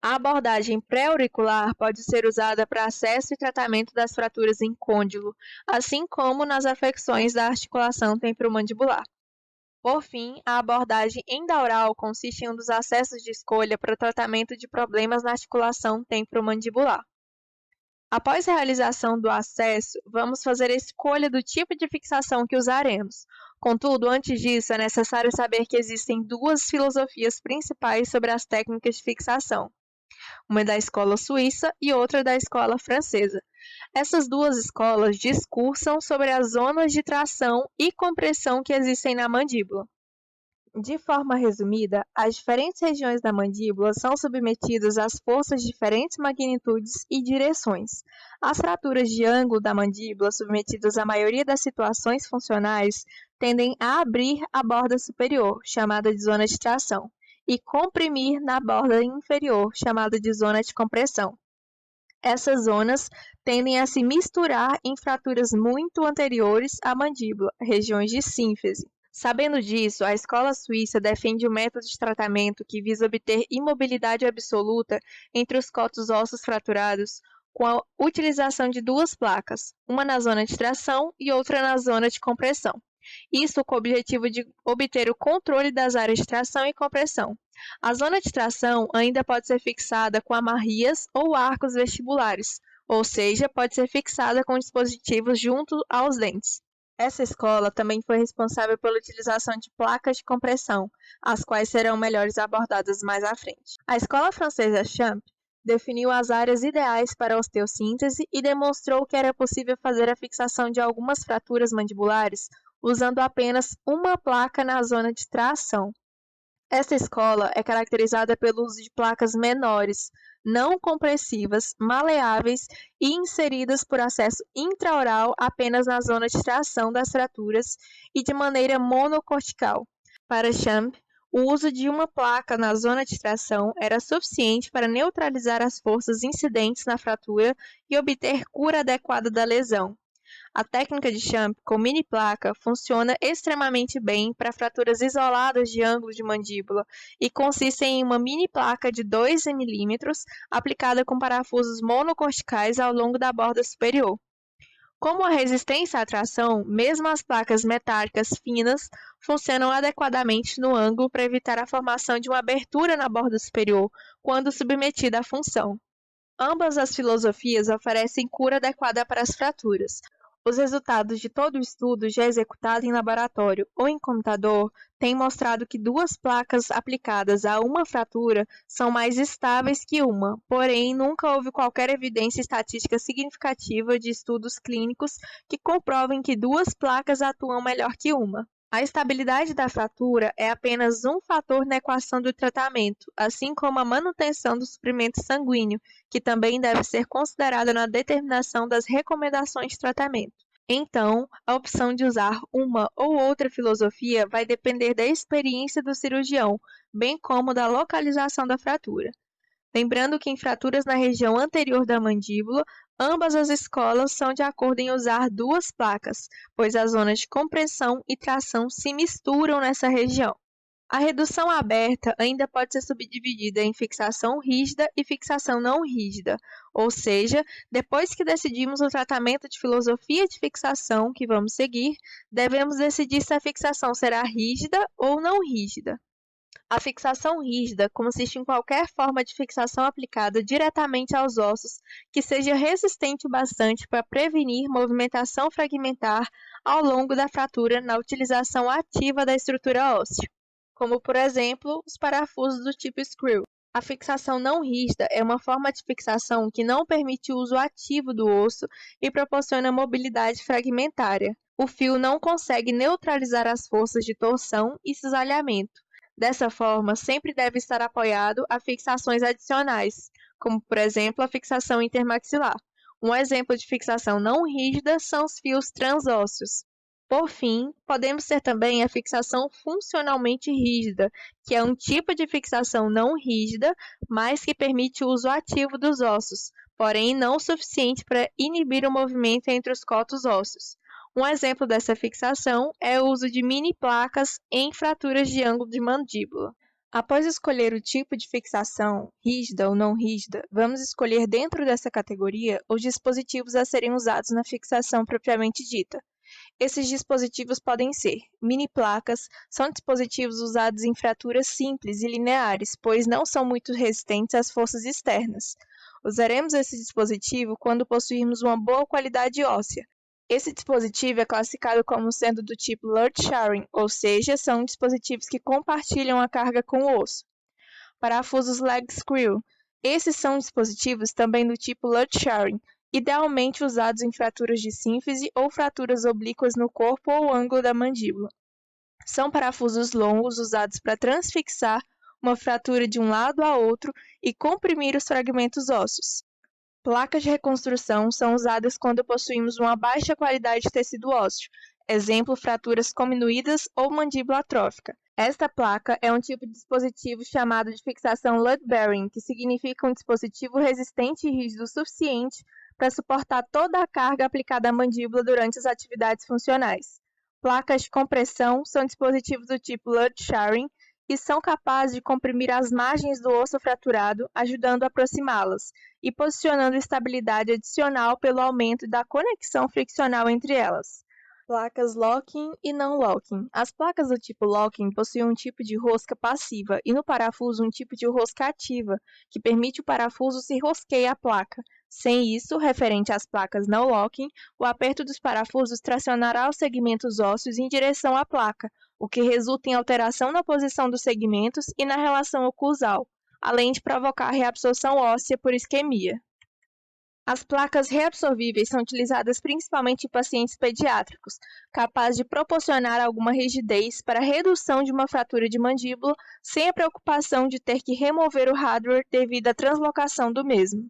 A abordagem pré-auricular pode ser usada para acesso e tratamento das fraturas em côndilo, assim como nas afecções da articulação temporomandibular. Por fim, a abordagem endaural consiste em um dos acessos de escolha para o tratamento de problemas na articulação temporomandibular. Após a realização do acesso, vamos fazer a escolha do tipo de fixação que usaremos. Contudo, antes disso, é necessário saber que existem duas filosofias principais sobre as técnicas de fixação. Uma da escola suíça e outra da escola francesa. Essas duas escolas discursam sobre as zonas de tração e compressão que existem na mandíbula. De forma resumida, as diferentes regiões da mandíbula são submetidas às forças de diferentes magnitudes e direções. As fraturas de ângulo da mandíbula, submetidas à maioria das situações funcionais, tendem a abrir a borda superior, chamada de zona de tração, e comprimir na borda inferior, chamada de zona de compressão. Essas zonas tendem a se misturar em fraturas muito anteriores à mandíbula, regiões de sínfise. Sabendo disso, a escola suíça defende um método de tratamento que visa obter imobilidade absoluta entre os cotos ósseos fraturados com a utilização de duas placas, uma na zona de tração e outra na zona de compressão. Isso com o objetivo de obter o controle das áreas de tração e compressão. A zona de tração ainda pode ser fixada com amarrias ou arcos vestibulares, ou seja, pode ser fixada com dispositivos junto aos dentes. Essa escola também foi responsável pela utilização de placas de compressão, as quais serão melhores abordadas mais à frente. A escola francesa Champ definiu as áreas ideais para a osteossíntese e demonstrou que era possível fazer a fixação de algumas fraturas mandibulares usando apenas uma placa na zona de tração. Essa escola é caracterizada pelo uso de placas menores, não compressivas, maleáveis e inseridas por acesso intraoral apenas na zona de tração das fraturas e de maneira monocortical. Para Champ, o uso de uma placa na zona de tração era suficiente para neutralizar as forças incidentes na fratura e obter cura adequada da lesão. A técnica de Champ com mini placa funciona extremamente bem para fraturas isoladas de ângulo de mandíbula e consiste em uma mini placa de 2 mm aplicada com parafusos monocorticais ao longo da borda superior. Como a resistência à tração, mesmo as placas metálicas finas funcionam adequadamente no ângulo para evitar a formação de uma abertura na borda superior quando submetida à função. Ambas as filosofias oferecem cura adequada para as fraturas. Os resultados de todo o estudo já executado em laboratório ou em computador têm mostrado que duas placas aplicadas a uma fratura são mais estáveis que uma, porém nunca houve qualquer evidência estatística significativa de estudos clínicos que comprovem que duas placas atuam melhor que uma. A estabilidade da fratura é apenas um fator na equação do tratamento, assim como a manutenção do suprimento sanguíneo, que também deve ser considerada na determinação das recomendações de tratamento. Então, a opção de usar uma ou outra filosofia vai depender da experiência do cirurgião, bem como da localização da fratura. Lembrando que em fraturas na região anterior da mandíbula, ambas as escolas são de acordo em usar duas placas, pois as zonas de compressão e tração se misturam nessa região. A redução aberta ainda pode ser subdividida em fixação rígida e fixação não rígida, ou seja, depois que decidimos o tratamento de filosofia de fixação que vamos seguir, devemos decidir se a fixação será rígida ou não rígida. A fixação rígida consiste em qualquer forma de fixação aplicada diretamente aos ossos que seja resistente o bastante para prevenir movimentação fragmentar ao longo da fratura na utilização ativa da estrutura óssea, como, por exemplo, os parafusos do tipo screw. A fixação não rígida é uma forma de fixação que não permite o uso ativo do osso e proporciona mobilidade fragmentária. O fio não consegue neutralizar as forças de torção e cisalhamento. Dessa forma, sempre deve estar apoiado a fixações adicionais, como, por exemplo, a fixação intermaxilar. Um exemplo de fixação não rígida são os fios transósseos. Por fim, podemos ter também a fixação funcionalmente rígida, que é um tipo de fixação não rígida, mas que permite o uso ativo dos ossos, porém não o suficiente para inibir o movimento entre os cotos ósseos. Um exemplo dessa fixação é o uso de mini placas em fraturas de ângulo de mandíbula. Após escolher o tipo de fixação, rígida ou não rígida, vamos escolher dentro dessa categoria os dispositivos a serem usados na fixação propriamente dita. Esses dispositivos podem ser mini placas, são dispositivos usados em fraturas simples e lineares, pois não são muito resistentes às forças externas. Usaremos esse dispositivo quando possuirmos uma boa qualidade óssea. Esse dispositivo é classificado como sendo do tipo Lurt-Sharing, ou seja, são dispositivos que compartilham a carga com o osso. Parafusos leg screw. Esses são dispositivos também do tipo Lurt-Sharing, idealmente usados em fraturas de sínfise ou fraturas oblíquas no corpo ou ângulo da mandíbula. São parafusos longos usados para transfixar uma fratura de um lado a outro e comprimir os fragmentos ósseos. Placas de reconstrução são usadas quando possuímos uma baixa qualidade de tecido ósseo, exemplo, fraturas cominuídas ou mandíbula atrófica. Esta placa é um tipo de dispositivo chamado de fixação Lud-Bearing, que significa um dispositivo resistente e rígido o suficiente para suportar toda a carga aplicada à mandíbula durante as atividades funcionais. Placas de compressão são dispositivos do tipo Lud-Sharing e são capazes de comprimir as margens do osso fraturado, ajudando a aproximá-las e posicionando estabilidade adicional pelo aumento da conexão friccional entre elas. Placas locking e não locking. As placas do tipo locking possuem um tipo de rosca passiva e no parafuso um tipo de rosca ativa, que permite o parafuso se rosquear a placa. Sem isso, referente às placas não locking, o aperto dos parafusos tracionará os segmentos ósseos em direção à placa, o que resulta em alteração na posição dos segmentos e na relação oclusal, além de provocar reabsorção óssea por isquemia. As placas reabsorvíveis são utilizadas principalmente em pacientes pediátricos, capazes de proporcionar alguma rigidez para a redução de uma fratura de mandíbula sem a preocupação de ter que remover o hardware devido à translocação do mesmo.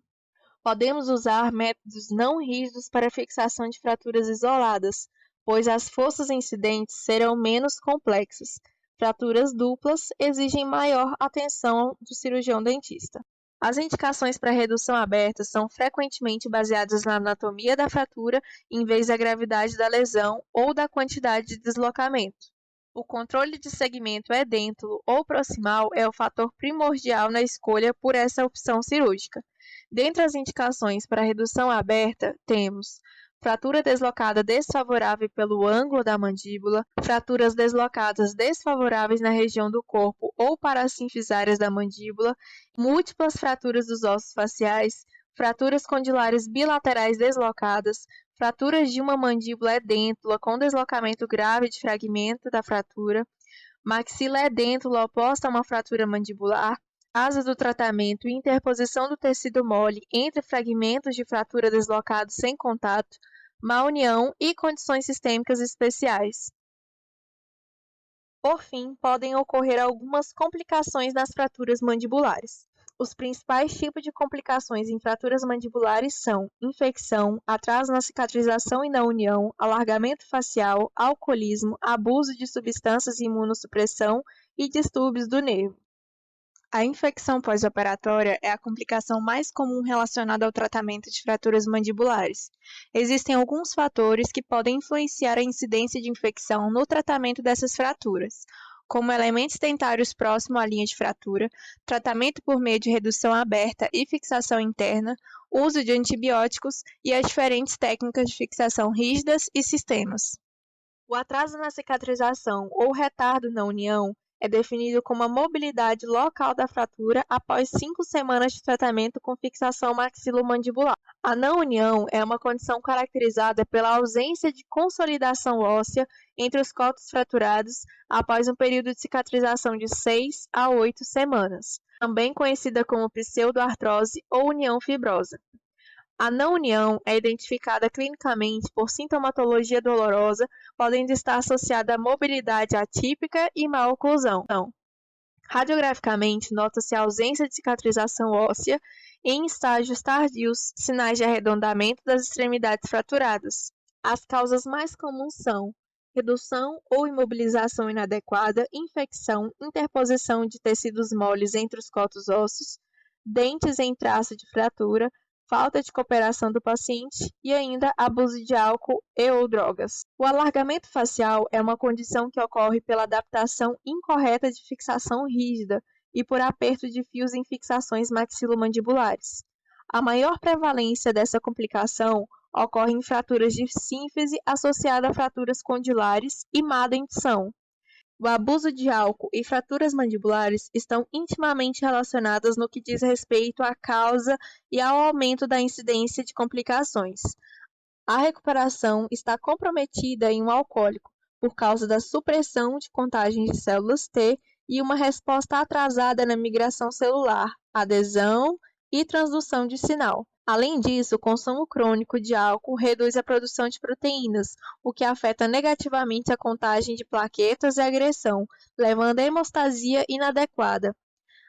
Podemos usar métodos não rígidos para a fixação de fraturas isoladas, pois as forças incidentes serão menos complexas. Fraturas duplas exigem maior atenção do cirurgião dentista. As indicações para redução aberta são frequentemente baseadas na anatomia da fratura em vez da gravidade da lesão ou da quantidade de deslocamento. O controle de segmento edêntulo ou proximal é o fator primordial na escolha por essa opção cirúrgica. Dentre as indicações para redução aberta, temos fratura deslocada desfavorável pelo ângulo da mandíbula, fraturas deslocadas desfavoráveis na região do corpo ou parasinfisárias da mandíbula, múltiplas fraturas dos ossos faciais, fraturas condilares bilaterais deslocadas, fraturas de uma mandíbula edêntula com deslocamento grave de fragmento da fratura, maxila edêntula oposta a uma fratura mandibular, asa do tratamento e interposição do tecido mole entre fragmentos de fratura deslocados sem contato, má união e condições sistêmicas especiais. Por fim, podem ocorrer algumas complicações nas fraturas mandibulares. Os principais tipos de complicações em fraturas mandibulares são infecção, atraso na cicatrização e na união, alargamento facial, alcoolismo, abuso de substâncias e imunossupressão e distúrbios do nervo. A infecção pós-operatória é a complicação mais comum relacionada ao tratamento de fraturas mandibulares. Existem alguns fatores que podem influenciar a incidência de infecção no tratamento dessas fraturas, como elementos dentários próximos à linha de fratura, tratamento por meio de redução aberta e fixação interna, uso de antibióticos e as diferentes técnicas de fixação rígidas e sistemas. O atraso na cicatrização ou retardo na união é definido como a mobilidade local da fratura após 5 semanas de tratamento com fixação maxilomandibular. A não união é uma condição caracterizada pela ausência de consolidação óssea entre os cotos fraturados após um período de cicatrização de 6 a 8 semanas, também conhecida como pseudoartrose ou união fibrosa. A não união é identificada clinicamente por sintomatologia dolorosa, podendo estar associada a mobilidade atípica e má oclusão. Radiograficamente, nota-se a ausência de cicatrização óssea em estágios tardios, sinais de arredondamento das extremidades fraturadas. As causas mais comuns são redução ou imobilização inadequada, infecção, interposição de tecidos moles entre os cotos ósseos, dentes em traço de fratura, falta de cooperação do paciente e ainda abuso de álcool e ou drogas. O alargamento facial é uma condição que ocorre pela adaptação incorreta de fixação rígida e por aperto de fios em fixações maxilomandibulares. A maior prevalência dessa complicação ocorre em fraturas de sínfise associada a fraturas condilares e má dentição. O abuso de álcool e fraturas mandibulares estão intimamente relacionadas no que diz respeito à causa e ao aumento da incidência de complicações. A recuperação está comprometida em um alcoólico por causa da supressão de contagem de células T e uma resposta atrasada na migração celular, adesão e transdução de sinal. Além disso, o consumo crônico de álcool reduz a produção de proteínas, o que afeta negativamente a contagem de plaquetas e agressão, levando à hemostasia inadequada.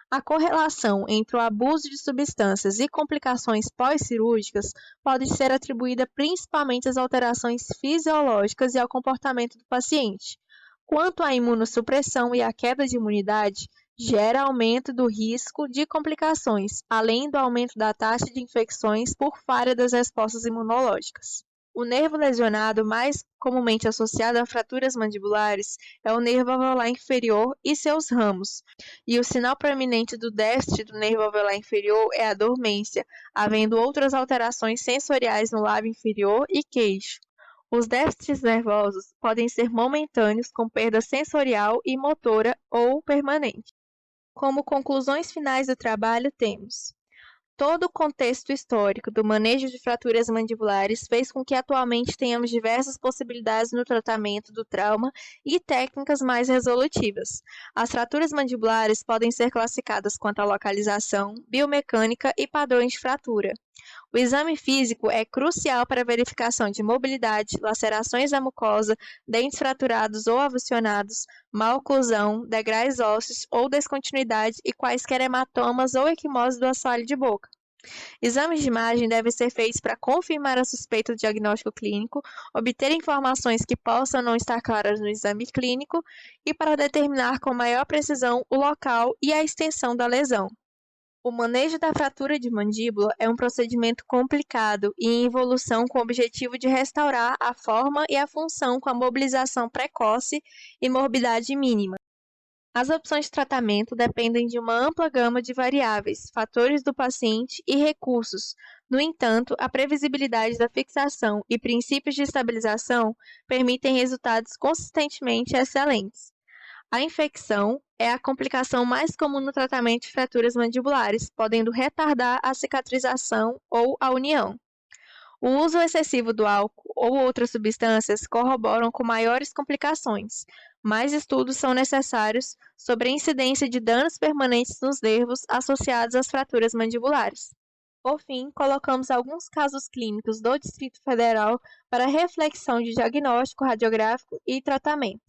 A correlação entre o abuso de substâncias e complicações pós-cirúrgicas pode ser atribuída principalmente às alterações fisiológicas e ao comportamento do paciente. Quanto à imunossupressão e à queda de imunidade, gera aumento do risco de complicações, além do aumento da taxa de infecções por falha das respostas imunológicas. O nervo lesionado mais comumente associado a fraturas mandibulares é o nervo alveolar inferior e seus ramos, e o sinal proeminente do déficit do nervo alveolar inferior é a dormência, havendo outras alterações sensoriais no lábio inferior e queixo. Os déficits nervosos podem ser momentâneos, com perda sensorial e motora ou permanente. Como conclusões finais do trabalho, temos: todo o contexto histórico do manejo de fraturas mandibulares fez com que atualmente tenhamos diversas possibilidades no tratamento do trauma e técnicas mais resolutivas. As fraturas mandibulares podem ser classificadas quanto à localização, biomecânica e padrões de fratura. O exame físico é crucial para a verificação de mobilidade, lacerações da mucosa, dentes fraturados ou avulsionados, má oclusão, degraus ósseos ou descontinuidade e quaisquer hematomas ou equimose do assoalho de boca. Exames de imagem devem ser feitos para confirmar a suspeita do diagnóstico clínico, obter informações que possam não estar claras no exame clínico e para determinar com maior precisão o local e a extensão da lesão. O manejo da fratura de mandíbula é um procedimento complicado e em evolução com o objetivo de restaurar a forma e a função com a mobilização precoce e morbidade mínima. As opções de tratamento dependem de uma ampla gama de variáveis, fatores do paciente e recursos. No entanto, a previsibilidade da fixação e princípios de estabilização permitem resultados consistentemente excelentes. A infecção é a complicação mais comum no tratamento de fraturas mandibulares, podendo retardar a cicatrização ou a união. O uso excessivo do álcool ou outras substâncias corroboram com maiores complicações. Mais estudos são necessários sobre a incidência de danos permanentes nos nervos associados às fraturas mandibulares. Por fim, colocamos alguns casos clínicos do Distrito Federal para reflexão de diagnóstico radiográfico e tratamento.